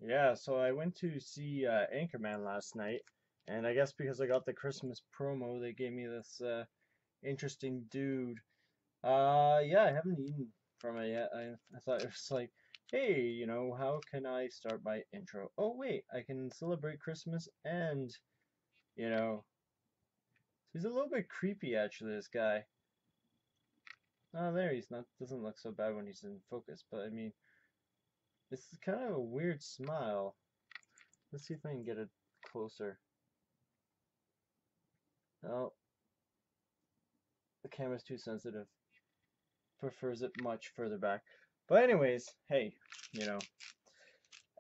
Yeah, so I went to see Anchorman last night, and I guess because I got the Christmas promo, they gave me this interesting dude. Yeah, I haven't eaten from it yet. I thought it was like, hey, how can I start my intro? Oh, wait, I can celebrate Christmas and, you know, he's a little bit creepy actually, this guy. Oh, there, he's not, doesn't look so bad when he's in focus, but I mean, this is kind of a weird smile. Let's see if I can get it closer. Oh, the camera's too sensitive. Prefers it much further back. But anyways, hey, you know,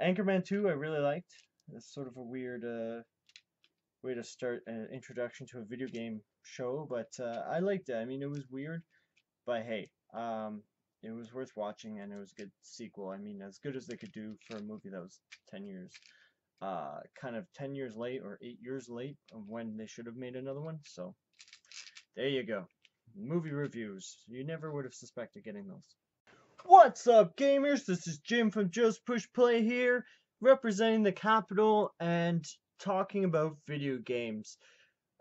Anchorman 2 I really liked. It's sort of a weird way to start an introduction to a video game show, but I liked it. I mean, it was weird, but hey, it was worth watching and it was a good sequel. I mean, as good as they could do for a movie that was 10 years, kind of 10 years late or 8 years late of when they should have made another one. So there you go. Movie reviews. You never would have suspected getting those. What's up, gamers? This is Jim from Just Push Play here, representing the capital and talking about video games.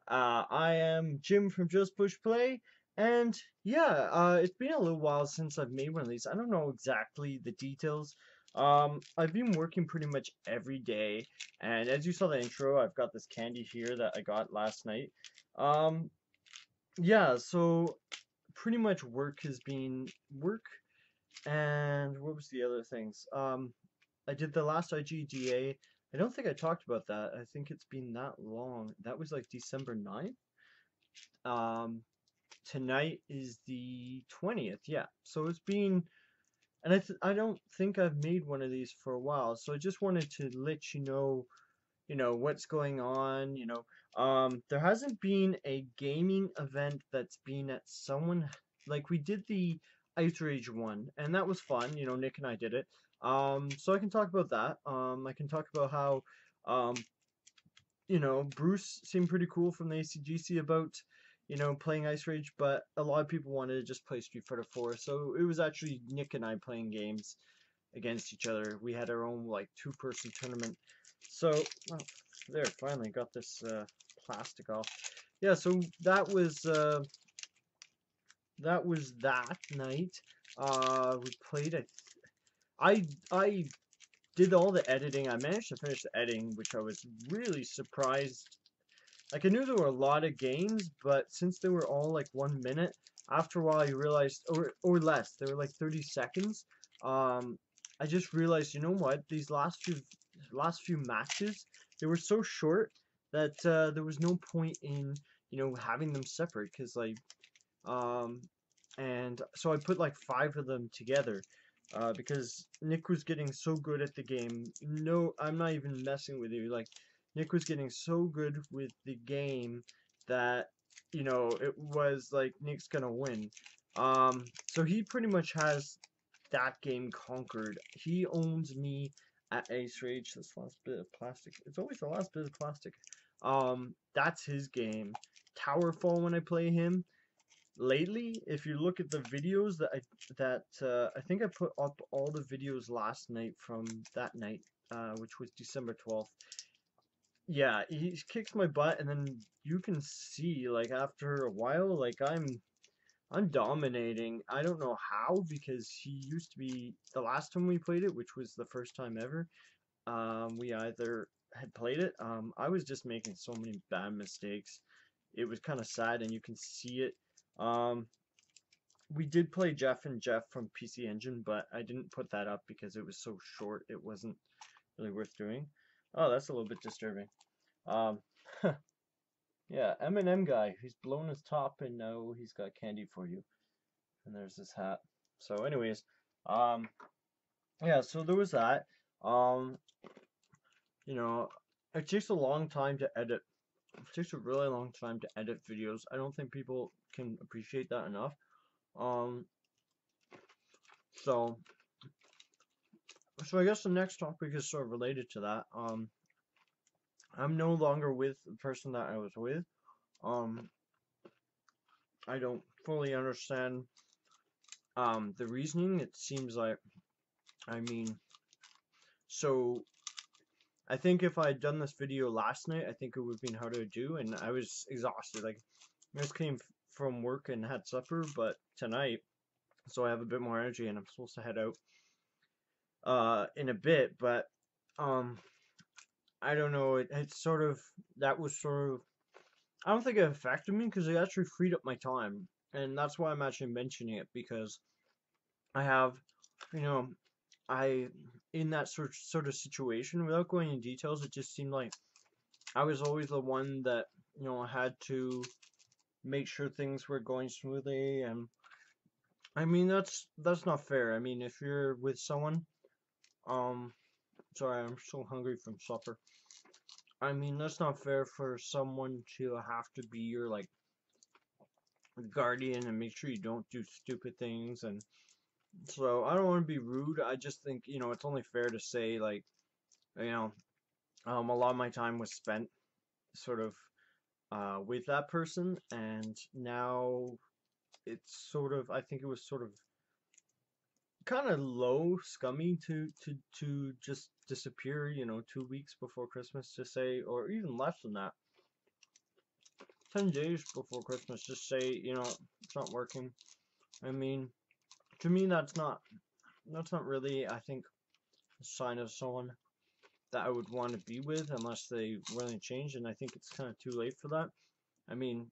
I am Jim from Just Push Play, and yeah, it's been a little while since I've made one of these. I don't know exactly the details. I've been working pretty much every day, and as you saw the intro, I've got this candy here that I got last night. Um, yeah, so pretty much work has been work. And what was the other things? I did the last IGDA. I don't think I talked about that. I think it's been that long. That was like December 9th. Um, Tonight is the 20th. Yeah. So it's been, and I don't think I've made one of these for a while. So I just wanted to let you know what's going on. There hasn't been a gaming event that's been at someone like we did the Ice Rage one, and that was fun. Nick and I did it. So I can talk about that. I can talk about how um, Bruce seemed pretty cool from the ACGC about playing Ice Rage, but a lot of people wanted to just play Street Fighter 4. So it was actually Nick and I playing games against each other. We had our own like two-person tournament. So oh, there, finally got this plastic off. Yeah, so that was that night. We played it. I did all the editing. I managed to finish the editing, which I was really surprised. Like I knew there were a lot of games, but since they were all like 1 minute, after a while you realized, or less, they were like 30 seconds. Um, I just realized, you know what? These last few matches, they were so short that there was no point in having them separate because um, and so I put like five of them together. Because Nick was getting so good at the game. No, I'm not even messing with you. Like, Nick was getting so good with the game that, it was like Nick's gonna win. So he pretty much has that game conquered. He owns me at Ace Rage. This last bit of plastic. It's always the last bit of plastic. That's his game. Towerfall when I play him lately, if you look at the videos I think I put up all the videos last night from that night, which was December 12th. Yeah, he kicks my butt, and then you can see like after a while, like I'm dominating. I don't know how because he used to be the last time we played it, which was the first time ever. We either had played it. I was just making so many bad mistakes. It was kind of sad, and you can see it. Um, we did play Jeff and Jeff from PC Engine, but I didn't put that up because it was so short. It wasn't really worth doing. Oh, that's a little bit disturbing. Um, yeah, M&M guy. He's blown his top and now he's got candy for you. And there's his hat. So, anyways, um, yeah. So there was that. Um, you know, it takes a long time to edit. It takes a really long time to edit videos. I don't think people can appreciate that enough. Um, so So I guess the next topic is sort of related to that. I'm no longer with the person that I was with. Um, I don't fully understand the reasoning. It seems like, I mean, so I think if I had done this video last night, I think it would have been harder to do, and I was exhausted. Like, I just came from work and had supper, but tonight, so I have a bit more energy, and I'm supposed to head out in a bit, but um I don't know, it's sort of, that was sort of, I don't think it affected me because it actually freed up my time, and that's why I'm actually mentioning it, because I have, you know, I, in that sort of situation, without going into details, it just seemed like I was always the one that, had to make sure things were going smoothly. And I mean, that's not fair. I mean, if you're with someone, um sorry, I'm so hungry from supper. I mean, that's not fair for someone to have to be your, like, guardian and make sure you don't do stupid things. And so I don't want to be rude. I just think, it's only fair to say, like, you know, a lot of my time was spent sort of with that person, and now it's sort of, I think it was sort of kind of low scummy to just disappear, 2 weeks before Christmas, to say, or even less than that, 10 days before Christmas, just say, it's not working. I mean, to me, that's not really, I think, a sign of someone that I would want to be with, unless they really change, and I think it's kind of too late for that. I mean,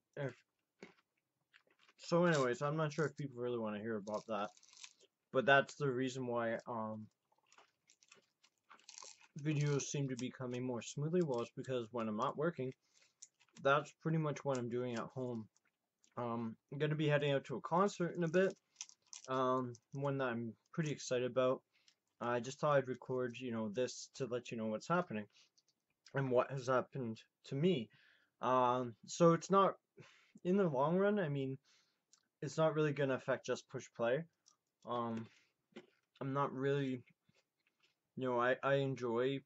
so anyways, I'm not sure if people really want to hear about that, but that's the reason why videos seem to be coming more smoothly. Well, it's because when I'm not working, that's pretty much what I'm doing at home. I'm going to be heading out to a concert in a bit, one that I'm pretty excited about. I just thought I'd record, this to let you know what's happening and what has happened to me. So it's not, in the long run, I mean, it's not really going to affect just push play. Um, I'm not really, I enjoy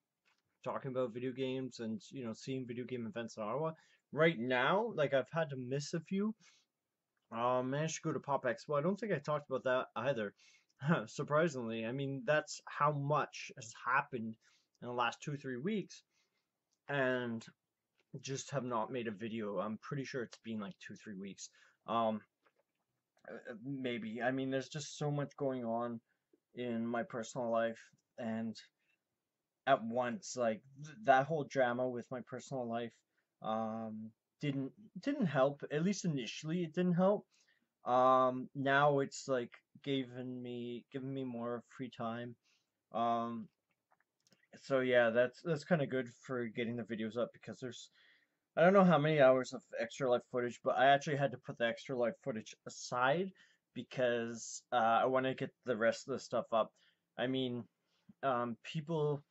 talking about video games and, seeing video game events in Ottawa. Right now, like, I've had to miss a few. Managed to go to Pop Expo. I don't think I talked about that either. Surprisingly, I mean, that's how much has happened in the last 2, 3 weeks, and just have not made a video. I'm pretty sure it's been like 2, 3 weeks. Um, Maybe. I mean, there's just so much going on in my personal life, and at once, like, that whole drama with my personal life, um, didn't didn't help. At least initially, it didn't help. Now it's like giving me more free time. Um, so yeah, that's kind of good for getting the videos up, because there's, I don't know how many hours of extra life footage, but I actually had to put the extra life footage aside because I want to get the rest of the stuff up. I mean, people,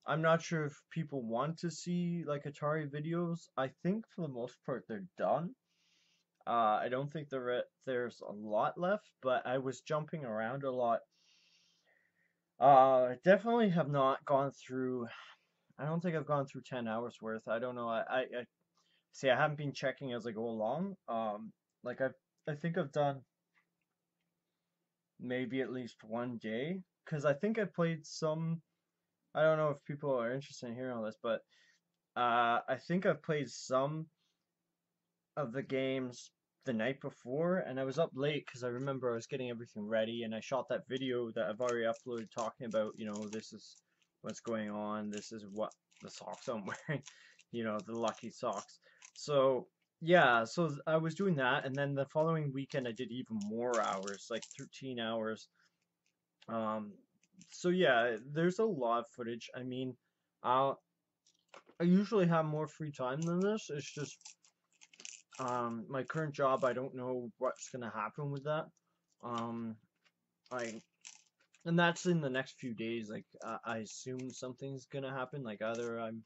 I'm not sure if people want to see like Atari videos. I think for the most part they're done. I don't think there's a lot left, but I was jumping around a lot. I definitely have not gone through. I don't think I've gone through 10 hours worth. I don't know. I see. I haven't been checking as I go along. Like, I think I've done maybe at least one day, because I think I played some. I don't know if people are interested in hearing all this, but I think I've played some of the games the night before, and I was up late because I remember I was getting everything ready, and I shot that video that I've already uploaded talking about, this is what's going on, this is what the socks I'm wearing, the lucky socks. So yeah, so I was doing that, and then the following weekend I did even more hours, like 13 hours. Um, so yeah, there's a lot of footage. I mean, I usually have more free time than this. It's just my current job, I don't know what's gonna happen with that. Um, I and that's in the next few days. Like, I assume something's gonna happen. Like, either I'm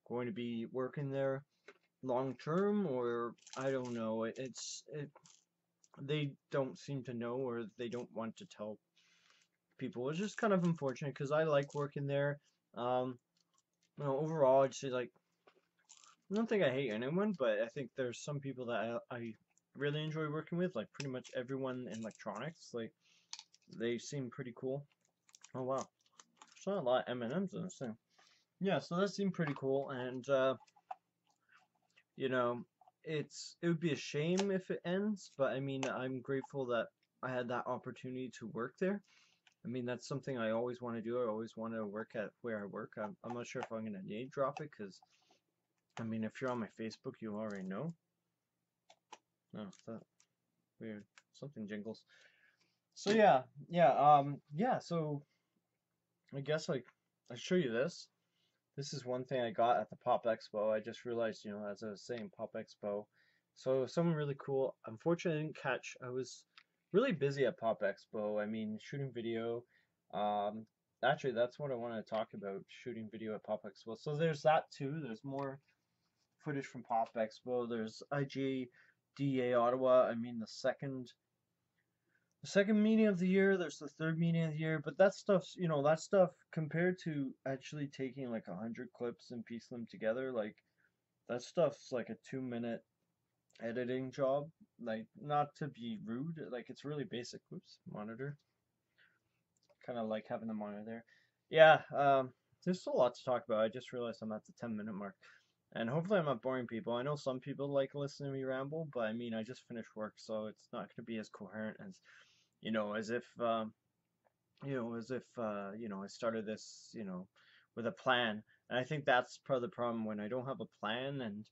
going to be working there long term, or I don't know. They don't seem to know, or they don't want to tell people. It's just kind of unfortunate because I like working there. Um, overall, I'd say, like, I don't think I hate anyone, but I think there's some people that I really enjoy working with, like pretty much everyone in electronics. Like, they seem pretty cool. Oh wow, there's not a lot of M&Ms in this thing. yeah, so that seemed pretty cool, and you know, it would be a shame if it ends, but I mean, I'm grateful that I had that opportunity to work there. I mean, that's something I always want to do. I always want to work at where I work. I'm not sure if I'm gonna name drop it because I mean, if you're on my Facebook, you already know. No, that weird. Something jingles. So yeah. So I guess like I show you this. This is one thing I got at the Pop Expo. I just realized, as I was saying, Pop Expo. So something really cool. Unfortunately, I didn't catch. I was really busy at Pop Expo. I mean, shooting video. Um, Actually, that's what I want to talk about, shooting video at Pop Expo. So there's that too. There's more footage from Pop Expo. There's IGDA Ottawa. I mean, the second meeting of the year, there's the third meeting of the year, but that stuff compared to actually taking like 100 clips and piecing them together, like that stuff's like a 2 minute editing job. Like, not to be rude, like it's really basic. Oops, monitor. Kind of like having the monitor there. Yeah, there's still a lot to talk about. I just realized I'm at the 10-minute mark. And hopefully I'm not boring people. I know some people like listening to me ramble, but I mean, I just finished work, so it's not going to be as coherent as, as if I started this, with a plan. And I think that's part of the problem when I don't have a plan. And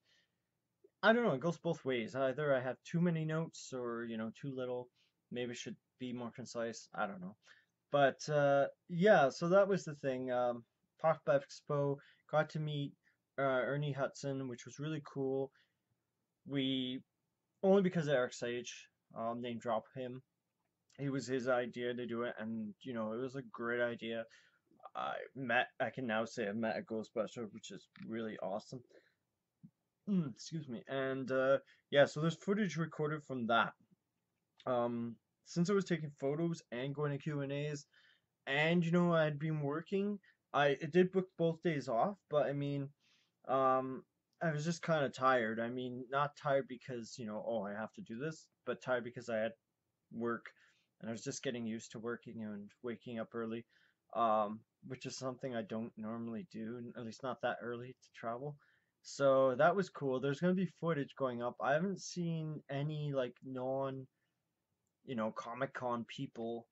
I don't know, it goes both ways. Either I have too many notes or, too little. Maybe I should be more concise. I don't know. But yeah, so that was the thing. Pop Expo, got to meet Ernie Hudson, which was really cool. We, only because of Eric's age, name drop him. It was his idea to do it, and it was a great idea. I can now say I met a Ghostbuster, which is really awesome. Excuse me. And yeah, so there's footage recorded from that. Um, since I was taking photos and going to Q&As, and I'd been working, I did book both days off, but I mean, um, I was just kind of tired. I mean, not tired because, oh, I have to do this, but tired because I had work, and I was just getting used to working and waking up early, which is something I don't normally do, at least not that early to travel. So that was cool. There's gonna be footage going up. I haven't seen any like Comic Con people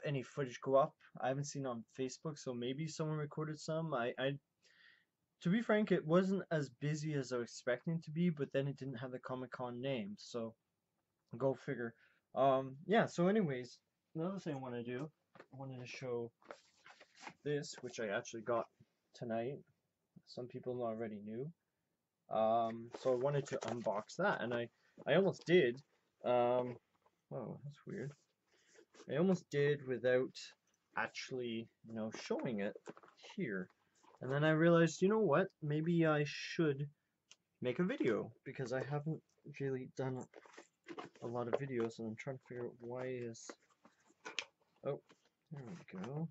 any footage go up. I haven't seen on Facebook, so maybe someone recorded some. To be frank, it wasn't as busy as I was expecting it to be, but then it didn't have the Comic Con name, so go figure. Yeah, so anyways, another thing I want to do, I wanted to show this, which I actually got tonight. Some people already knew. So I wanted to unbox that, and I almost did. Oh, that's weird. I almost did without actually, showing it here. And then I realized, you know what? Maybe I should make a video because I haven't really done a lot of videos, and I'm trying to figure out why is. Oh, there we go.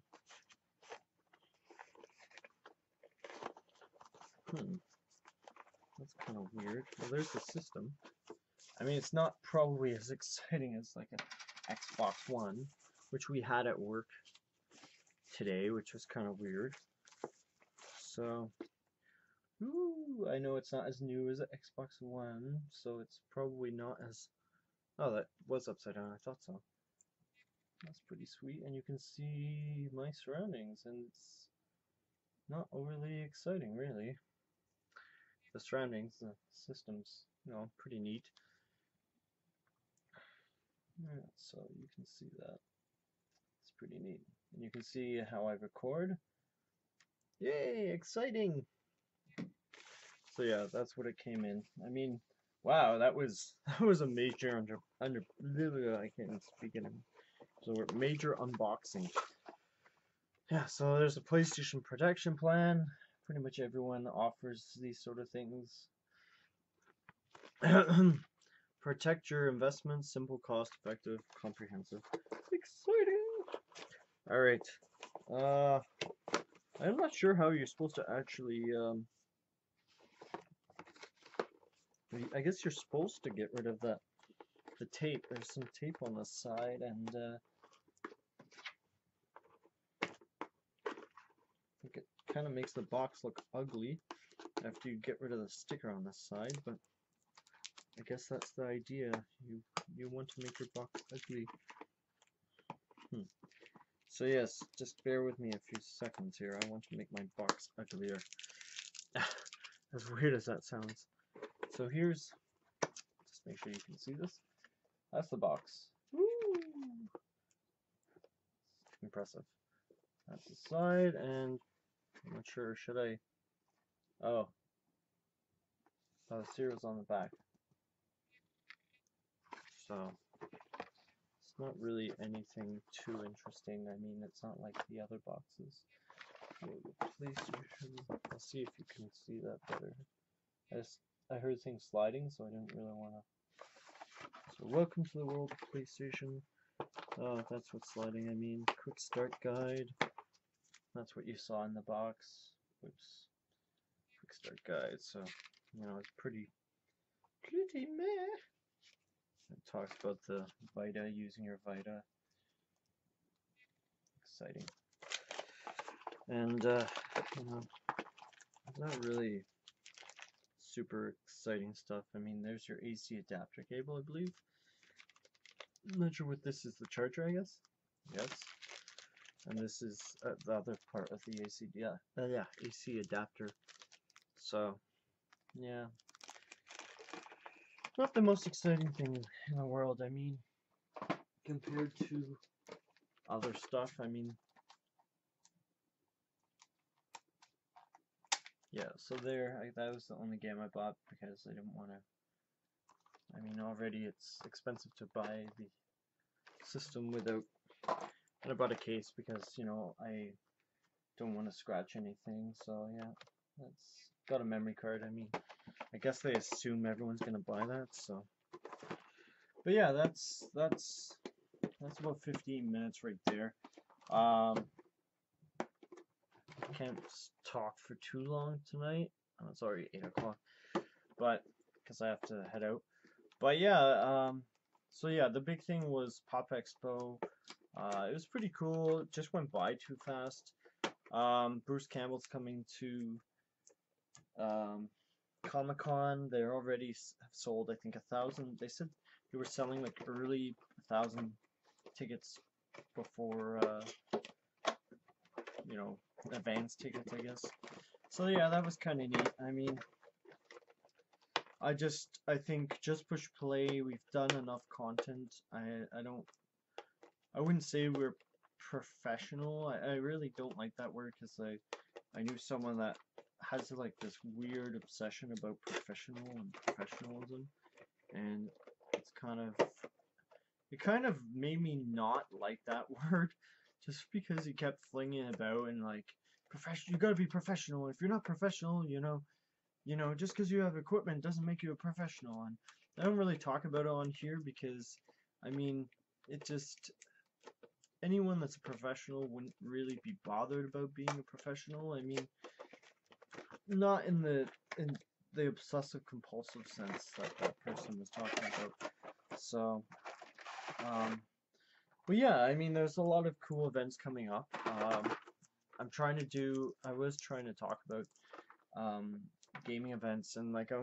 That's kind of weird. Well, there's the system. I mean, it's not probably as exciting as like an Xbox One, which we had at work today, which was kind of weird. So, ooh, I know it's not as new as the Xbox One, so it's probably not as. Oh, that was upside down. I thought so. That's pretty sweet, and you can see my surroundings, and it's not overly exciting, really. The surroundings, the systems, pretty neat. Yeah, so you can see that. It's pretty neat. And you can see how I record. Yay, exciting! So yeah, that's what it came in. I mean, wow, that was that was a major I can't even speak anymore. So major unboxing. Yeah, so there's a PlayStation protection plan. Pretty much everyone offers these sort of things. Protect your investments, simple, cost effective, comprehensive. Exciting! Alright. I'm not sure how you're supposed to actually, I guess you're supposed to get rid of the tape. There's some tape on the side, and I think it kind of makes the box look ugly after you get rid of the sticker on this side, but I guess that's the idea. You want to make your box ugly. So yes, just bear with me a few seconds here. I want to make my box uglier. As weird as that sounds. So here's, just make sure you can see this. That's the box. Woo! Impressive. That's the side, and I'm not sure, should I? Oh, the cereal's on the back. So it's not really anything too interesting. I mean, it's not like the other boxes. PlayStation. I'll see if you can see that better. I heard things sliding, so I didn't really want to. So welcome to the world of PlayStation. Oh, that's what sliding I mean. Quick start guide. That's what you saw in the box. Oops. Quick start guide. So, you know, it's pretty meh. It talks about the Vita, using your Vita. Exciting. And, you know, not really super exciting stuff. I mean, there's your AC adapter cable, I believe. I'm not sure what this is, the charger, I guess? Yes. And this is the other part of the AC, AC adapter. So, yeah. Not the most exciting thing in the world, I mean, compared to other stuff, I mean, yeah, so there, that was the only game I bought because I didn't want to, I mean, already it's expensive to buy the system without, and I bought a case because, you know, I don't want to scratch anything, so yeah, that's, got a memory card, I mean, I guess they assume everyone's gonna buy that, so, but yeah, that's about 15 minutes right there. Can't talk for too long tonight. It's already 8 o'clock, but because I have to head out. But yeah, so yeah, the big thing was Pop Expo. It was pretty cool. It just went by too fast. Bruce Campbell's coming to Comic-Con. They're already sold, I think, 1,000. They said they were selling like early 1,000 tickets before, you know, advance tickets, I guess. So yeah, that was kind of neat. I mean, I think just push play. We've done enough content. I wouldn't say we're professional. I really don't like that word because I knew someone that has like this weird obsession about professional and professionalism, and it kind of made me not like that word, just because he kept flinging it about and like you gotta be professional. If you're not professional, you know, just because you have equipment doesn't make you a professional. And I don't really talk about it on here because, I mean, it just, anyone that's a professional wouldn't really be bothered about being a professional. I mean, not in the obsessive compulsive sense that person was talking about. So, but yeah, I mean, there's a lot of cool events coming up. I was trying to talk about gaming events, and like I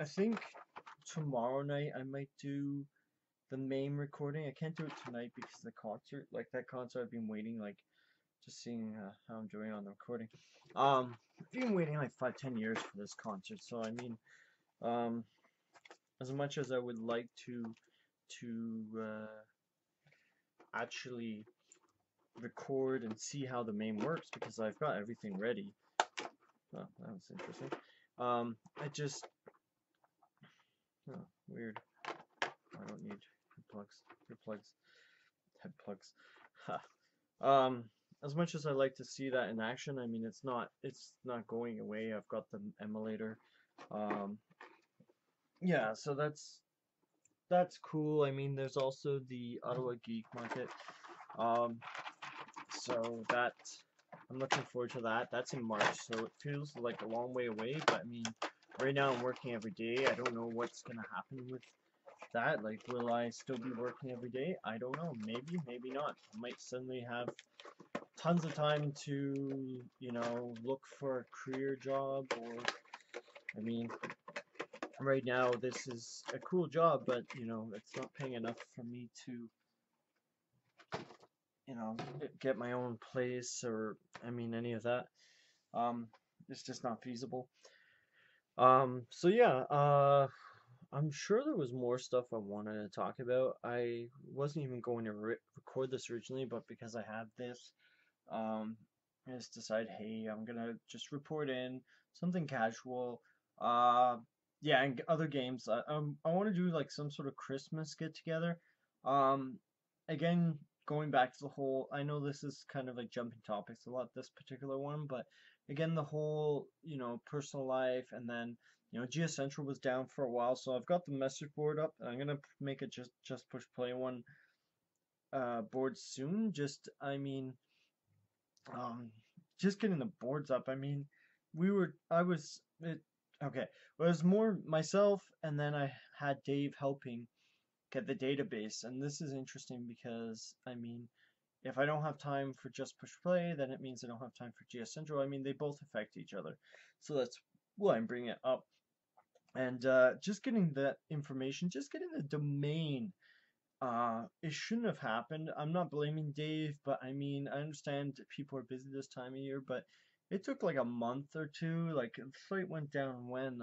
think tomorrow night I might do the main recording. I can't do it tonight because the concert, like that concert, I've been waiting, like just seeing how I'm doing on the recording. I've been waiting like 5-10 years for this concert, so I mean, as much as I would like to actually record and see how the MAME works, because I've got everything ready. Oh, that was interesting. I just, oh, weird. I don't need head plugs. Ha. As much as I like to see that in action, I mean, it's not going away. I've got the emulator. Yeah, so that's cool. I mean, there's also the Ottawa Geek Market. So that, I'm looking forward to that. That's in March, so it feels like a long way away, but I mean, right now I'm working every day. I don't know what's gonna happen with that. Like, will I still be working every day? I don't know. Maybe, maybe not. I might suddenly have tons of time to, look for a career job, or, I mean, right now this is a cool job, but, it's not paying enough for me to, get my own place, or, I mean, any of that. Um, it's just not feasible. So yeah, I'm sure there was more stuff I wanted to talk about. I wasn't even going to record this originally, but because I had this, um, I just decided, hey, I'm gonna just report in something casual. Uh, yeah, and other games. I want to do like some sort of Christmas get together. Um, again, going back to the whole, I know this is kind of like jumping topics a lot, this particular one, but again, the whole, personal life, and then, GS Central was down for a while, so I've got the message board up. I'm gonna make it just push play one board soon. I mean, um, just getting the boards up. I mean, I was, okay. Well, it was more myself, and then I had Dave helping get the database. And this is interesting because, I mean, if I don't have time for just push play, then it means I don't have time for GS Central. I mean, they both affect each other. So that's why I'm bringing it up. And just getting that information, just getting the domain, it shouldn't have happened. I'm not blaming Dave, but I mean, I understand people are busy this time of year, but it took like a month or two. Like the site went down when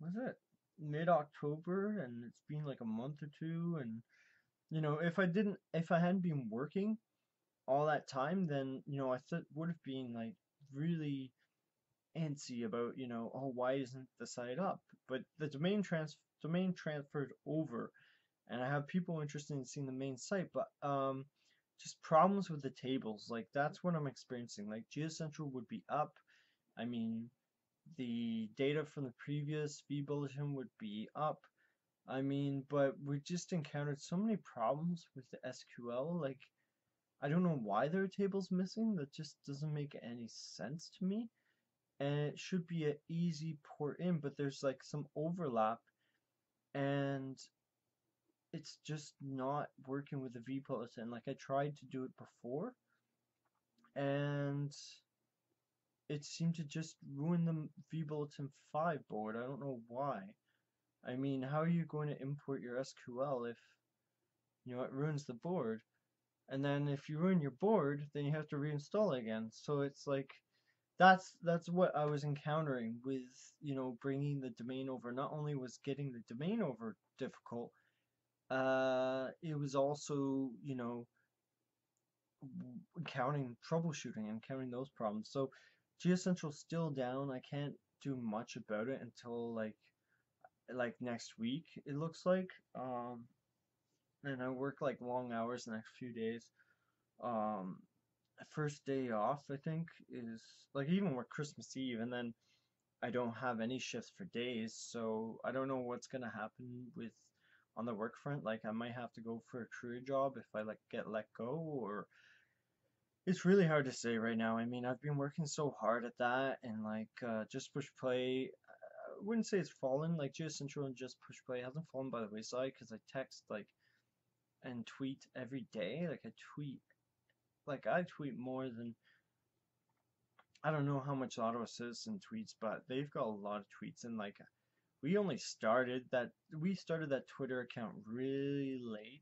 was it mid-October, and it's been like a month or two. And if I hadn't been working all that time, then I would have been like really antsy about, oh, why isn't the site up? But the domain transferred over, and I have people interested in seeing the main site, but just problems with the tables. Like that's what I'm experiencing. Like GeoCentral would be up. I mean, the data from the previous V bulletin would be up. I mean, but we just encountered so many problems with the SQL. Like I don't know why there are tables missing. That just doesn't make any sense to me. And it should be an easy port in, but there's like some overlap, and it's just not working with the V bulletin. Like I tried to do it before, and it seemed to just ruin the V bulletin 5 board. I don't know why. I mean, how are you going to import your SQL if it ruins the board? And then if you ruin your board, then you have to reinstall it again. So it's like that's what I was encountering with bringing the domain over. Not only was getting the domain over difficult, it was also encountering troubleshooting and encountering those problems. So GS Central's still down. I can't do much about it until like next week, it looks like. And I work like long hours the next few days. Um, First day off, I think, is like even work Christmas Eve, and then I don't have any shifts for days, so I don't know what's gonna happen with on the work front. Like I might have to go for a career job if I like get let go, or it's really hard to say right now. I mean, I've been working so hard at that, and like just push play. I wouldn't say it's fallen. Like just Central and just push play hasn't fallen by the wayside because I text like and tweet every day. I tweet more than I don't know how much Ottawa Citizen tweets, but they've got a lot of tweets, and like we started that Twitter account really late,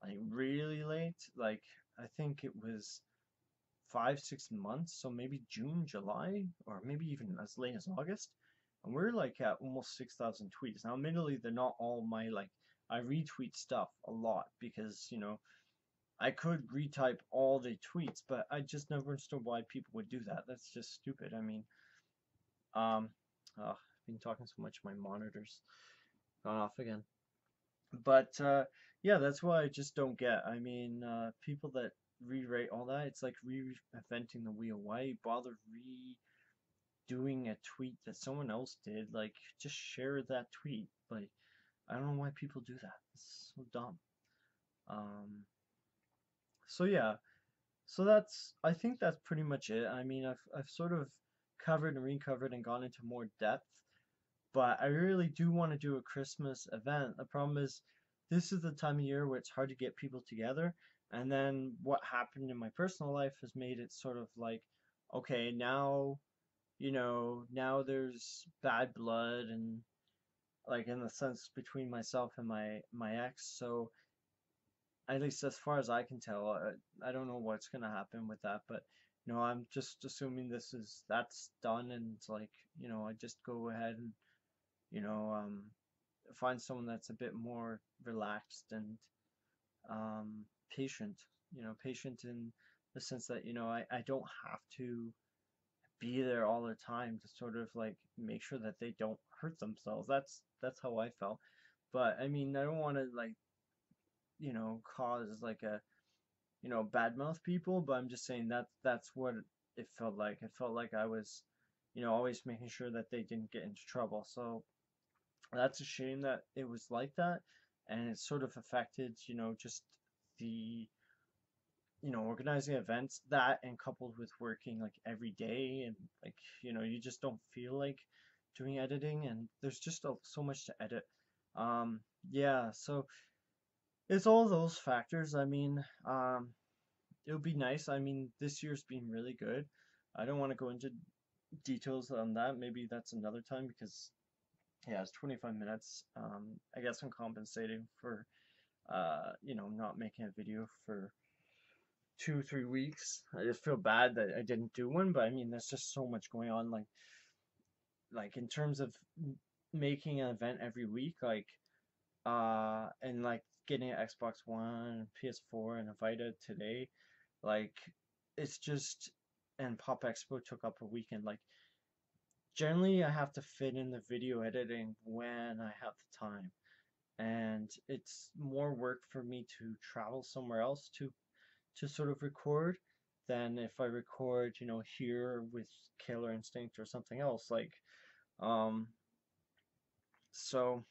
like really late. Like I think it was 5, 6 months, so maybe June, July, or maybe even as late as August. And we're like at almost 6,000 tweets. Now, admittedly, they're not all my like I retweet stuff a lot because I could retype all the tweets, but I just never understood why people would do that. That's just stupid. I mean, um, I've been talking so much, my monitor's gone off again. But yeah, that's why I just don't get. I mean, people that rewrite all that, it's like reinventing the wheel. Why bother redoing a tweet that someone else did? Like, just share that tweet. Like, I don't know why people do that. It's so dumb. Um, so yeah, so I think that's pretty much it. I mean, I've sort of covered and recovered and gone into more depth, but I really do want to do a Christmas event. The problem is, this is the time of year where it's hard to get people together, And then what happened in my personal life has made it sort of like, okay, now, now there's bad blood and like in the sense between myself and my ex. So at least as far as I can tell, I don't know what's gonna happen with that, but I'm just assuming that's done, and it's like, I just go ahead and you know um find someone that's a bit more relaxed and um patient, patient in the sense that I don't have to be there all the time to sort of like make sure that they don't hurt themselves. That's how I felt. But I mean, I don't want to like cause like a badmouth people, but I'm just saying that's what it felt like. It felt like I was, always making sure that they didn't get into trouble. So that's a shame that it was like that, and it sort of affected, just the, organizing events, that and coupled with working like every day, and like, you just don't feel like doing editing, and there's just so much to edit. Yeah, so it's all those factors. I mean, it would be nice. I mean, this year's been really good. I don't want to go into details on that. Maybe that's another time because yeah, it's 25 minutes. I guess I'm compensating for not making a video for 2, 3 weeks. I just feel bad that I didn't do one, but I mean, there's just so much going on. Like in terms of making an event every week, like and like getting an Xbox One, PS4, and a Vita today. Like, it's just, and Pop Expo took up a weekend. Like, generally, I have to fit in the video editing when I have the time. And it's more work for me to travel somewhere else to sort of record than if I record, here with Killer Instinct or something else. Like, um, so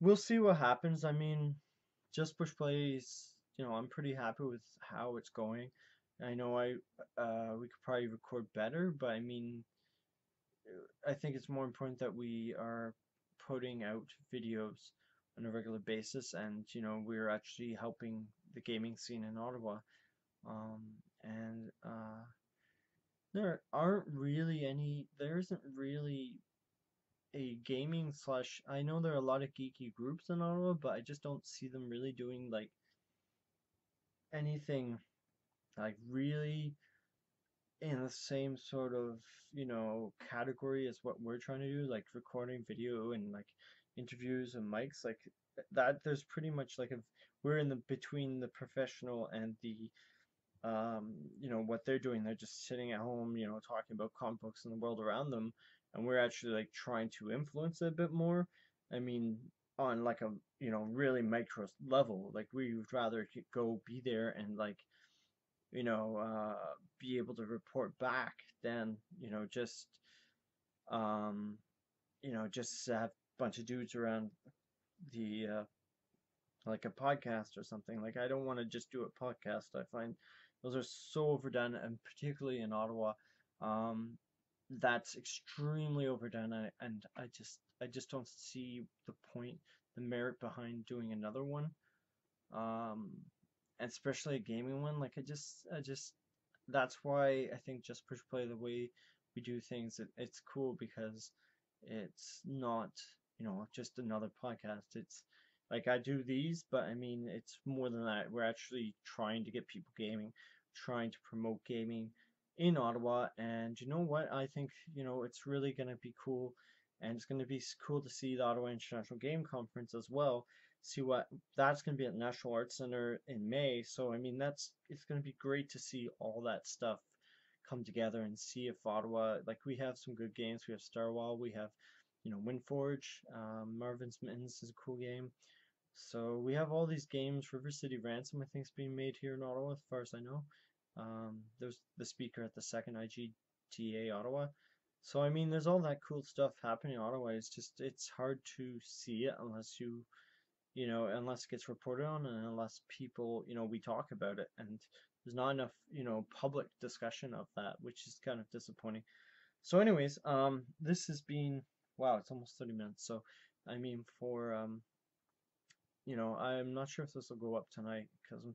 we'll see what happens. I mean, Just Push Plays, I'm pretty happy with how it's going. I know we could probably record better, but I mean, I think it's more important that we are putting out videos on a regular basis, and we're actually helping the gaming scene in Ottawa. Um, and there isn't really a gaming slash. I know there are a lot of geeky groups in Ottawa, but I just don't see them really doing like anything like really in the same sort of category as what we're trying to do, like recording video and like interviews and mics like that. There's pretty much like we're in the between the professional and the what they're doing. They're just sitting at home, talking about comic books and the world around them, and we're actually like trying to influence it a bit more. I mean, on like a really micro level, like we would rather go be there and like be able to report back than um, just have a bunch of dudes around the like a podcast or something. Like I don't want to just do a podcast. I find those are so overdone, and particularly in Ottawa, um, that's extremely overdone. And I just don't see the point, the merit behind doing another one. Um, and especially a gaming one. Like I just that's why I think Just Push Play, the way we do things, it's cool because it's not just another podcast. It's like I do these, but I mean it's more than that. We're actually trying to get people gaming, trying to promote gaming in Ottawa, and you know what? I think it's really gonna be cool, and it's gonna be cool to see the Ottawa International Game Conference as well. See what that's going to be at the National Arts Center in May. So I mean, it's going to be great to see all that stuff come together and see if Ottawa, like we have some good games. We have Starwall, we have Windforge, Marvin's Mittens is a cool game. So we have all these games. River City Ransom, I think, is being made here in Ottawa, as far as I know. There's the speaker at the second IGTA Ottawa. So I mean, there's all that cool stuff happening in Ottawa. It's hard to see it unless unless it gets reported on and unless people, we talk about it. And there's not enough, public discussion of that, which is kind of disappointing. So anyways, this has been, wow, it's almost 30 minutes. So I mean, for you know, I'm not sure if this will go up tonight because I'm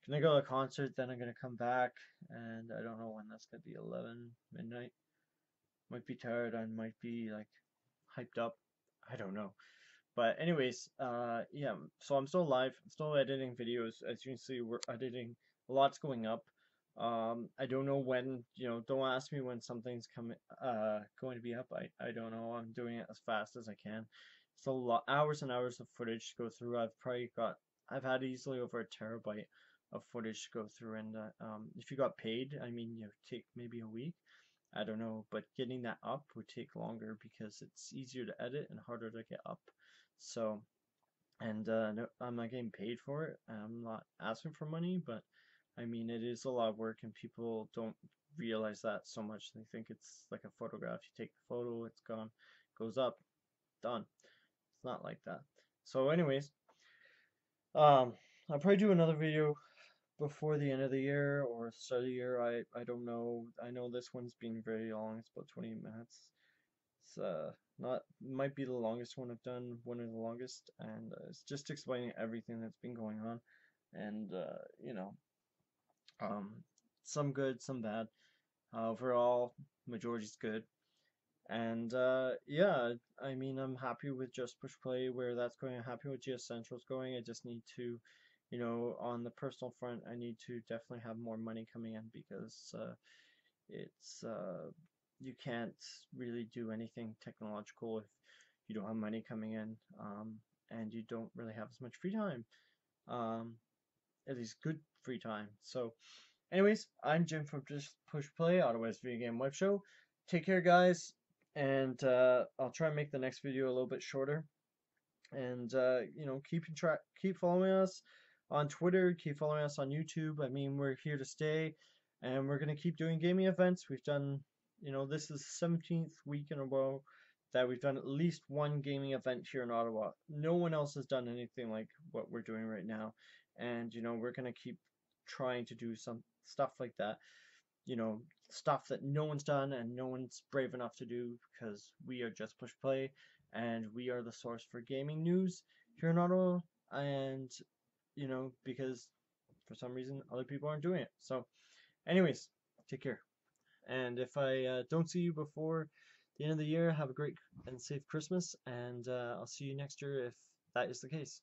gonna go to a concert, then I'm gonna come back, and I don't know when that's gonna be. 11 midnight. Might be tired. I might be like hyped up. I don't know. But anyways, yeah. So I'm still live. I'm still editing videos. As you can see, we're editing. A lot's going up. I don't know when. You know, don't ask me when something's coming. Going to be up. I don't know. I'm doing it as fast as I can. It's a lot, hours and hours of footage to go through. I've had easily over a terabyte of footage to go through, and if you got paid, I mean, you know, take maybe a week. I don't know, but getting that up would take longer because it's easier to edit and harder to get up. So, and no, I'm not getting paid for it. I'm not asking for money, but I mean, it is a lot of work, and people don't realize that so much. They think it's like a photograph. You take the photo, it's gone, goes up, done. It's not like that. So, anyways, I'll probably do another video before the end of the year or start of the year. I don't know. I know this one's been very long. It's about 20 minutes. It's not might be the longest one I've done, one of the longest, and it's just explaining everything that's been going on, and you know, um, some good, some bad. Overall, majority's good, and yeah, I mean, I'm happy with Just Push Play where that's going. I'm happy with GS Central's going. I just need to, you know, on the personal front, I need to definitely have more money coming in because it's you can't really do anything technological if you don't have money coming in, and you don't really have as much free time, um, at least good free time. So, anyways, I'm Jim from Just Push Play, Ottawa's video game web show. Take care, guys, and I'll try and make the next video a little bit shorter. And you know, keep following us on Twitter, keep following us on YouTube. I mean, we're here to stay, and we're gonna keep doing gaming events. We've done, you know, this is 17th week in a row that we've done at least one gaming event here in Ottawa. No one else has done anything like what we're doing right now, and you know, we're gonna keep trying to do some stuff like that. You know, stuff that no one's done and no one's brave enough to do because we are Just Push Play and we are the source for gaming news here in Ottawa. And, you know, because for some reason other people aren't doing it. So, anyways, take care. And if I don't see you before the end of the year, have a great and safe Christmas. And I'll see you next year if that is the case.